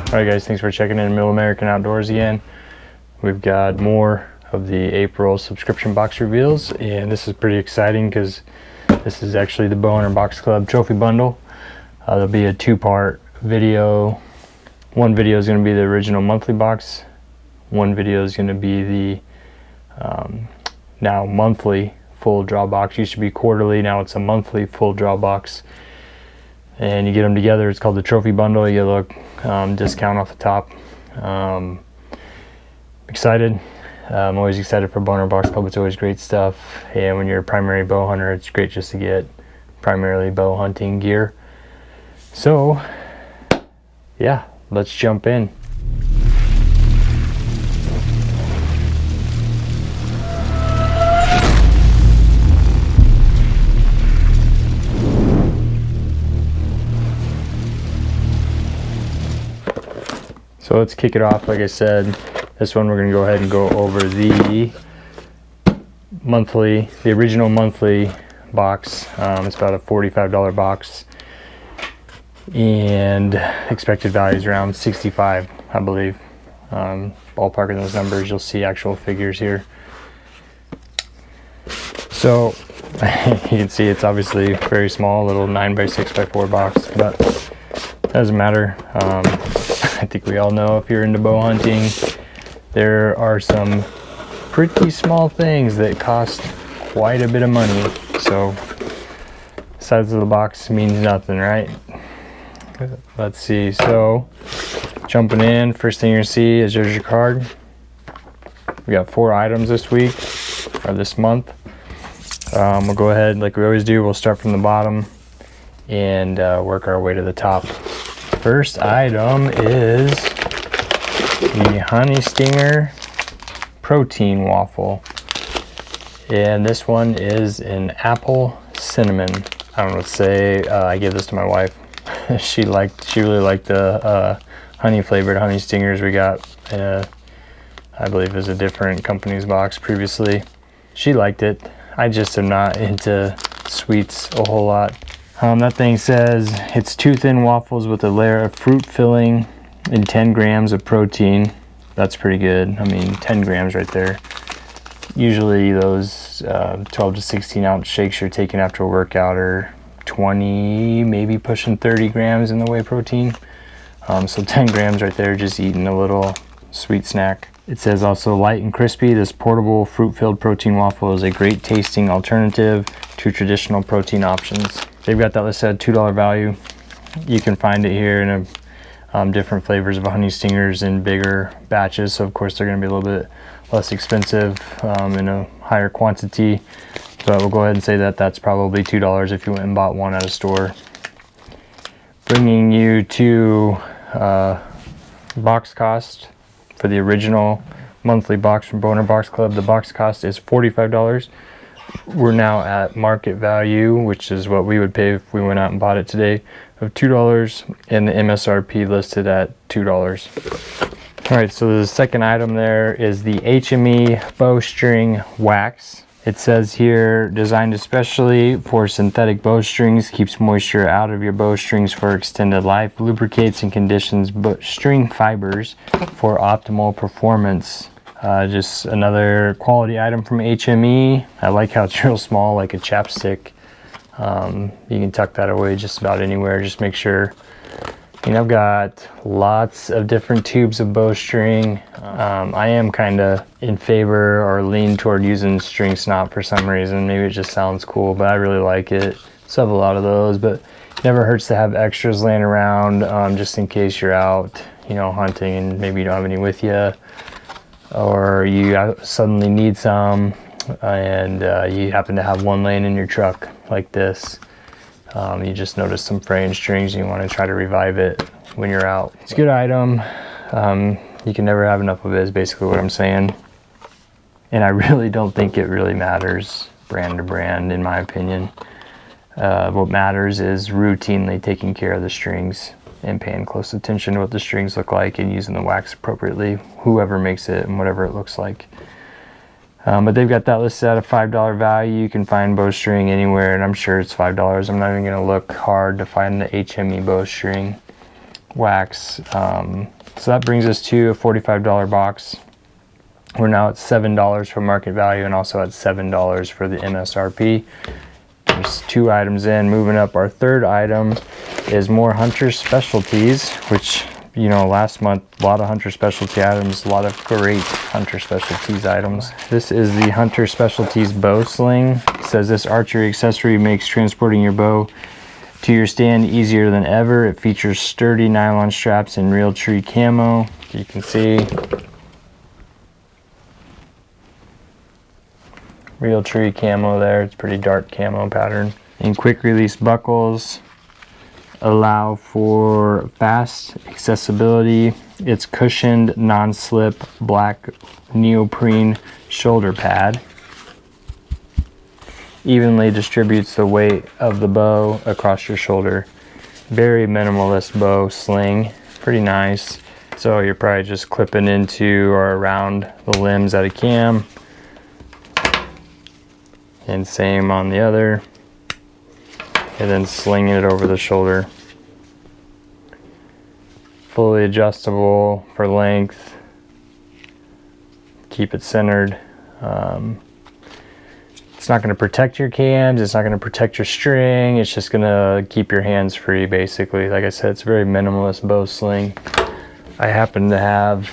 Alright guys, thanks for checking in Middle American Outdoors again. We've got more of the April subscription box reveals, and this is pretty exciting because this is actually the Bowhunter Box Club Trophy Bundle. There'll be a two-part video. One video is going to be the original monthly box. One video is going to be the now monthly full draw box. Used to be quarterly, now it's a monthly full draw box. And you get them together. It's called the Trophy Bundle. You get a little discount off the top. Excited. I'm always excited for Bowhunter Box Club. It's always great stuff. And when you're a primary bow hunter, it's great just to get primarily bow hunting gear. So, yeah, let's jump in. So let's kick it off. Like I said, this one we're going to go ahead and go over the monthly, the original monthly box. It's about a $45 box, and expected value is around 65, I believe. Ballpark in those numbers. You'll see actual figures here. So you can see it's obviously very small, little 9x6x4 box, but it doesn't matter. I think we all know if you're into bow hunting, there are some pretty small things that cost quite a bit of money. So the size of the box means nothing, right? Let's see. So jumping in, first thing you're gonna see is there's your card. We got 4 items this week or this month. We'll go ahead like we always do. We'll start from the bottom and work our way to the top. First item is the Honey Stinger protein waffle, and this one is an apple cinnamon. I don't know what to say. I gave this to my wife. she really liked the honey flavored honey stingers we got. I believe it was a different company's box previously. She liked it. I just am not into sweets a whole lot. That thing says it's 2 thin waffles with a layer of fruit filling and 10 grams of protein. That's pretty good. I mean, 10 grams right there. Usually those 12 to 16 ounce shakes you're taking after a workout are 20, maybe pushing 30 grams in the whey protein. So 10 grams right there, just eating a little sweet snack. It says also light and crispy. This portable fruit-filled protein waffle is a great tasting alternative to traditional protein options. They've got that listed at $2 value. You can find it here in different flavors of honey stingers in bigger batches. So of course they're going to be a little bit less expensive in a higher quantity. But we'll go ahead and say that that's probably $2 if you went and bought one at a store. Bringing you to box cost for the original monthly box from Bowhunter Box Club. The box cost is $45. We're now at market value, which is what we would pay if we went out and bought it today, of $2, and the MSRP listed at $2. Alright, so the second item there is the HME bowstring wax. It says here, designed especially for synthetic bowstrings, keeps moisture out of your bowstrings for extended life, lubricates and conditions string fibers for optimal performance. Just another quality item from HME. I like how it's real small, like a chapstick. You can tuck that away just about anywhere. Just make sure, you know, I've got lots of different tubes of bowstring. I am kind of in favor or lean toward using string snot for some reason. Maybe it just sounds cool, but I really like it. So I have a lot of those, but it never hurts to have extras laying around just in case you're out, you know, hunting and maybe you don't have any with you, or you suddenly need some and you happen to have one laying in your truck like this. You just notice some fraying strings and you want to try to revive it when you're out. It's a good item. You can never have enough of it is basically what I'm saying. And I really don't think it really matters brand to brand, in my opinion. What matters is routinely taking care of the strings and paying close attention to what the strings look like and using the wax appropriately, whoever makes it and whatever it looks like. But they've got that listed at a $5 value. You can find bowstring anywhere, and I'm sure it's $5. I'm not even going to look hard to find the HME bowstring wax. So that brings us to a $45 box. We're now at $7 for market value and also at $7 for the MSRP. There's 2 items in. Moving up, our third item is more hunter specialties, which, you know, last month, a lot of hunter specialty items, a lot of great hunter specialties items. This is the Hunter Specialties bow sling. It says this archery accessory makes transporting your bow to your stand easier than ever. It features sturdy nylon straps and real tree camo. You can see real tree camo there. It's pretty dark camo pattern. And quick release buckles allow for fast accessibility. It's cushioned, non-slip, black neoprene shoulder pad. Evenly distributes the weight of the bow across your shoulder. Very minimalist bow sling, pretty nice. So you're probably just clipping into or around the limbs at a cam. And same on the other. And then slinging it over the shoulder. Fully adjustable for length. Keep it centered. It's not going to protect your cams, it's not going to protect your string, it's just going to keep your hands free basically. Like I said, it's a very minimalist bow sling. I happen to have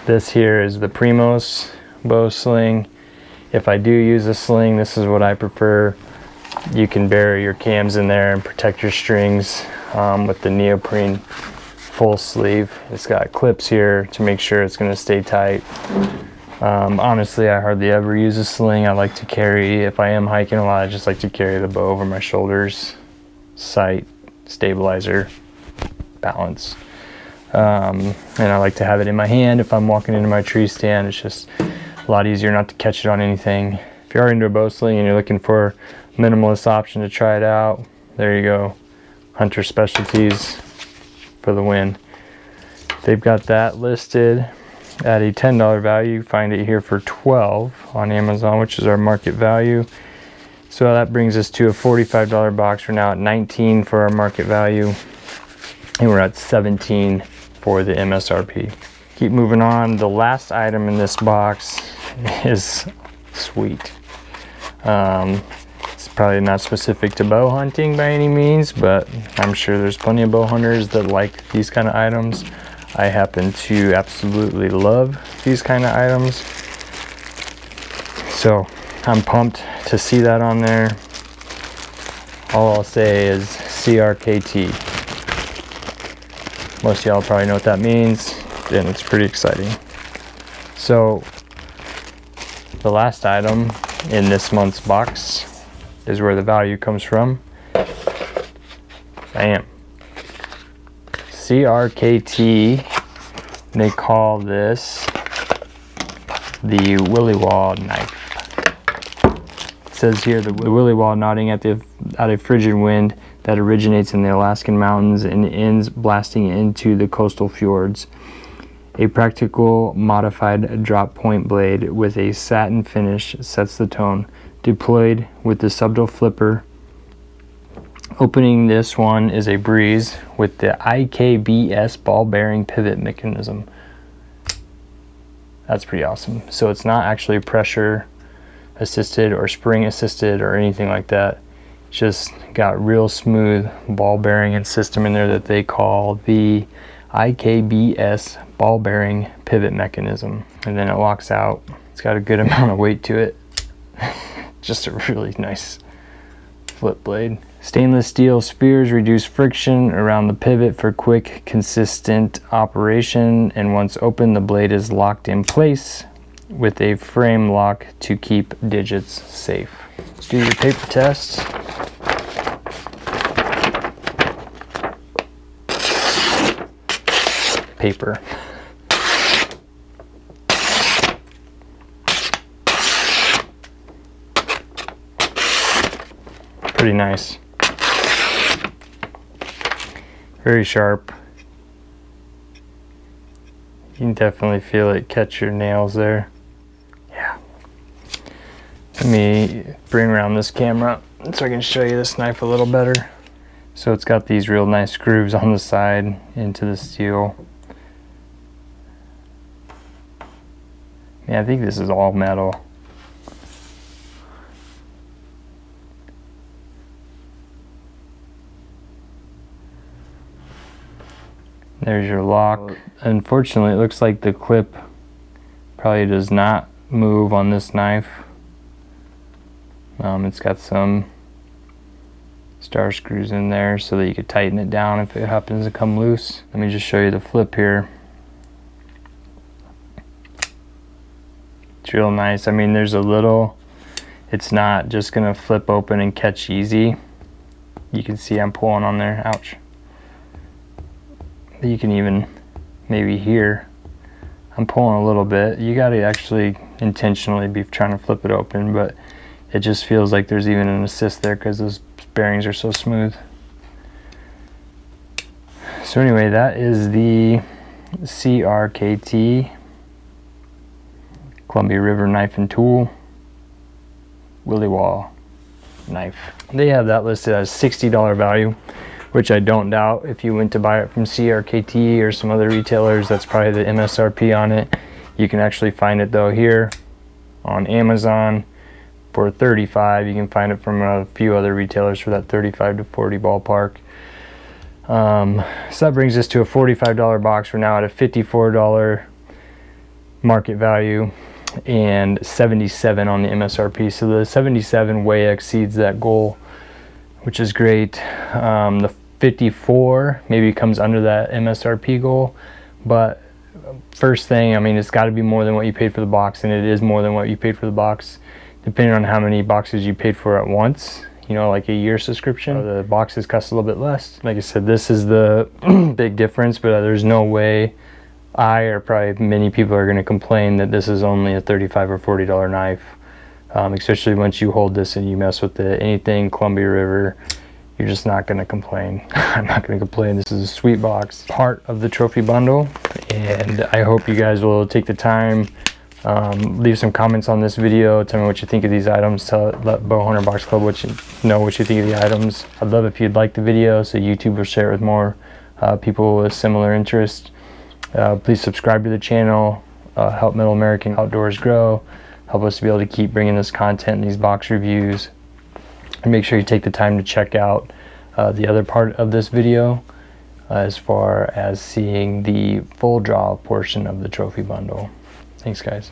this here is the Primos bow sling. If I do use a sling, this is what I prefer. You can bury your cams in there and protect your strings with the neoprene full sleeve. It's got clips here to make sure it's going to stay tight. Honestly, I hardly ever use a sling. I like to carry, if I am hiking a lot, I just like to carry the bow over my shoulders. Sight, stabilizer, balance. And I like to have it in my hand if I'm walking into my tree stand. It's just a lot easier not to catch it on anything. If you're into a bow sling and you're looking for a minimalist option to try it out, there you go. Hunter Specialties for the win. They've got that listed at a $10 value. You find it here for $12 on Amazon, which is our market value. So that brings us to a $45 box. We're now at $19 for our market value, and we're at $17 for the MSRP. Keep moving on. The last item in this box is sweet. It's probably not specific to bow hunting by any means, but I'm sure there's plenty of bow hunters that like these kind of items. I happen to absolutely love these kind of items. So I'm pumped to see that on there. All I'll say is CRKT. Most of y'all probably know what that means, and it's pretty exciting. So the last item in this month's box is where the value comes from. Bam. CRKT, they call this the Willy Wall knife. It says here the Willy Wall nodding at a frigid wind that originates in the Alaskan mountains and ends blasting into the coastal fjords. A practical modified drop point blade with a satin finish sets the tone, deployed with the subtle flipper. Opening this one is a breeze with the IKBS ball bearing pivot mechanism. That's pretty awesome. So it's not actually pressure assisted or spring assisted or anything like that. It's just got real smooth ball bearing and system in there that they call the IKBS ball bearing pivot mechanism. And then it locks out. It's got a good amount of weight to it. Just a really nice flip blade. Stainless steel spheres reduce friction around the pivot for quick, consistent operation, and once open, the blade is locked in place with a frame lock to keep digits safe. Let's do your paper test. Paper. Pretty nice. Very sharp. You can definitely feel it catch your nails there. Yeah. Let me bring around this camera so I can show you this knife a little better. So it's got these real nice grooves on the side into the steel. Yeah, I think this is all metal. There's your lock. Unfortunately, it looks like the clip probably does not move on this knife. It's got some star screws in there so that you could tighten it down if it happens to come loose. Let me just show you the flip here. It's real nice. I mean, there's a little, it's not just gonna flip open and catch easy. You can see I'm pulling on there, ouch. You can even maybe hear I'm pulling a little bit. You gotta actually intentionally be trying to flip it open, but it just feels like there's even an assist there because those bearings are so smooth. So anyway, that is the CRKT Columbia River Knife and Tool Willy Wall knife. They have that listed as $60 value, which I don't doubt. If you went to buy it from CRKT or some other retailers, that's probably the MSRP on it. You can actually find it though here on Amazon for $35. You can find it from a few other retailers for that $35 to $40 ballpark. So that brings us to a $45 box. We're now at a $54 market value and $77 on the MSRP. So the $77 way exceeds that goal, which is great. The $54 maybe comes under that MSRP goal, but first thing, I mean, it's got to be more than what you paid for the box, and it is more than what you paid for the box, depending on how many boxes you paid for at once. You know, like a year subscription, the boxes cost a little bit less. Like I said, this is the big difference, but there's no way or probably many people are going to complain that this is only a $35 or $40 knife, especially once you hold this and you mess with anything Columbia River. You're just not going to complain. I'm not going to complain. This is a sweet box, part of the trophy bundle, and I hope you guys will take the time, leave some comments on this video, tell me what you think of these items, let Bowhunter Box Club what you think of the items. I'd love if you'd like the video so YouTube will share it with more people with similar interest. Please subscribe to the channel, help Middle American Outdoors grow, help us to be able to keep bringing this content and these box reviews. And make sure you take the time to check out the other part of this video as far as seeing the full draw portion of the trophy bundle. Thanks, guys.